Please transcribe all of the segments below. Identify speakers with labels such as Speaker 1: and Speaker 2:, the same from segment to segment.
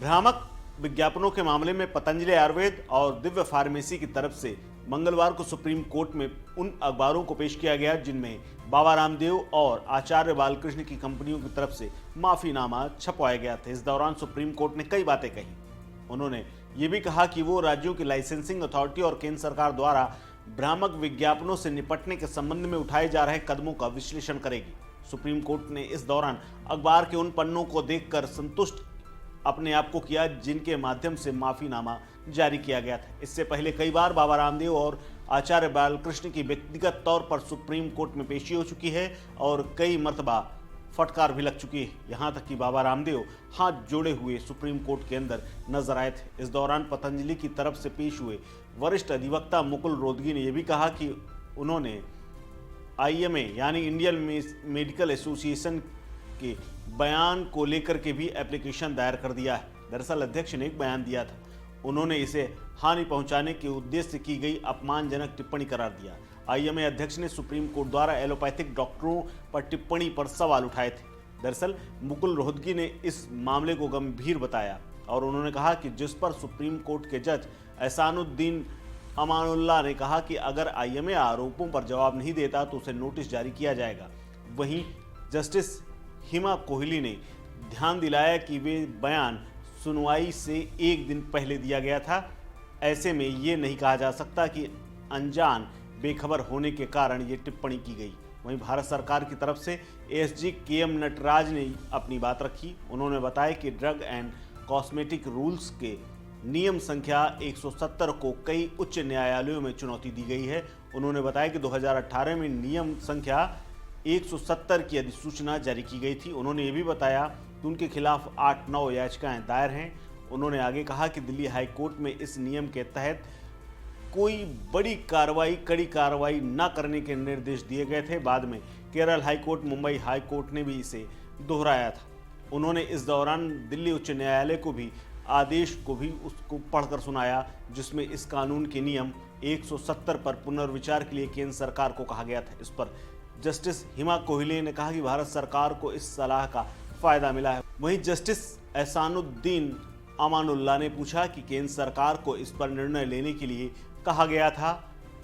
Speaker 1: भ्रामक विज्ञापनों के मामले में पतंजलि आयुर्वेद और दिव्य फार्मेसी की तरफ से मंगलवार को सुप्रीम कोर्ट में उन अखबारों को पेश किया गया जिनमें बाबा रामदेव और आचार्य बालकृष्ण की कंपनियों की तरफ से माफीनामा छपवाया गया था। इस दौरान सुप्रीम कोर्ट ने कई बातें कही। उन्होंने ये भी कहा कि वो राज्यों की लाइसेंसिंग अथॉरिटी और केंद्र सरकार द्वारा भ्रामक विज्ञापनों से निपटने के संबंध में उठाए जा रहे कदमों का विश्लेषण करेगी। सुप्रीम कोर्ट ने इस दौरान अखबार के उन पन्नों को देखकर संतुष्ट अपने आप को किया जिनके माध्यम से माफीनामा जारी किया गया था। इससे पहले कई बार बाबा रामदेव और आचार्य बालकृष्ण की व्यक्तिगत तौर पर सुप्रीम कोर्ट में पेशी हो चुकी है और कई मर्तबा फटकार भी लग चुकी है। यहाँ तक कि बाबा रामदेव हाथ जोड़े हुए सुप्रीम कोर्ट के अंदर नजर आए थे। इस दौरान पतंजलि की तरफ से पेश हुए वरिष्ठ अधिवक्ता मुकुल रोहतगी ने यह भी कहा कि उन्होंने IMA यानी इंडियन मेडिकल एसोसिएशन के बयान को लेकर के भी एप्लीकेशन दायर कर दिया है। दरअसल अध्यक्ष ने एक बयान दिया था, उन्होंने इसे हानि पहुंचाने के उद्देश्य से की गई अपमानजनक टिप्पणी करार दिया। IMA अध्यक्ष ने सुप्रीम कोर्ट द्वारा एलोपैथिक डॉक्टरों पर टिप्पणी पर सवाल उठाए थे। दरअसल मुकुल रोहतगी ने इस मामले को गंभीर बताया और उन्होंने कहा कि जिस पर सुप्रीम कोर्ट के जज एहसानुद्दीन अमानुल्लाह ने कहा कि अगर IMA आरोपों पर जवाब नहीं देता तो उसे नोटिस जारी किया जाएगा। वहीं जस्टिस हिमा कोहली ने ध्यान दिलाया कि वे बयान सुनवाई से एक दिन पहले दिया गया था। ऐसे में ये नहीं कहा जा सकता कि अनजान बेखबर होने के कारण ये टिप्पणी की गई। वहीं भारत सरकार की तरफ से ASG KM नटराज ने अपनी बात रखी। उन्होंने बताया कि ड्रग एंड कॉस्मेटिक रूल्स के नियम संख्या 170 को कई उच्च न्यायालयों में चुनौती दी गई है। उन्होंने बताया कि 2018 में नियम संख्या 170 की अधिसूचना जारी की गई थी। उन्होंने ये भी बताया कि उनके खिलाफ 8-9 याचिकाएं दायर हैं। उन्होंने आगे कहा कि दिल्ली हाई कोर्ट में इस नियम के तहत कोई बड़ी कड़ी कार्रवाई न करने के निर्देश दिए गए थे। बाद में Kerala high court, Mumbai high court ने भी इसे दोहराया था। उन्होंने इस दौरान दिल्ली उच्च न्यायालय को भी आदेश को भी उसको पढ़कर सुनाया जिसमें इस कानून के नियम 170 पर पुनर्विचार के लिए केंद्र सरकार को कहा गया था। इस पर जस्टिस हिमा कोहली ने कहा कि भारत सरकार को इस सलाह का फायदा मिला है। वहीं जस्टिस एहसानुद्दीन अमानुल्लाह ने पूछा कि केंद्र सरकार को इस पर निर्णय लेने के लिए कहा गया था,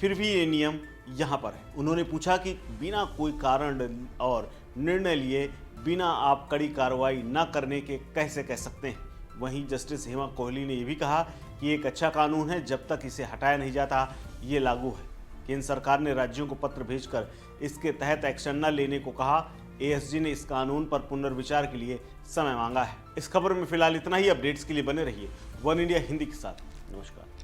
Speaker 1: फिर भी ये नियम यहाँ पर है। उन्होंने पूछा कि बिना कोई कारण और निर्णय लिए बिना आप कड़ी कार्रवाई न करने के कैसे कह सकते हैं। वहीं जस्टिस हिमा कोहली ने यह भी कहा कि एक अच्छा कानून है, जब तक इसे हटाया नहीं जाता ये लागू है। केंद्र सरकार ने राज्यों को पत्र भेजकर इसके तहत एक्शन न लेने को कहा। ASG ने इस कानून पर पुनर्विचार के लिए समय मांगा है। इस खबर में फिलहाल इतना ही। अपडेट्स के लिए बने रहिए वन इंडिया हिंदी के साथ। नमस्कार।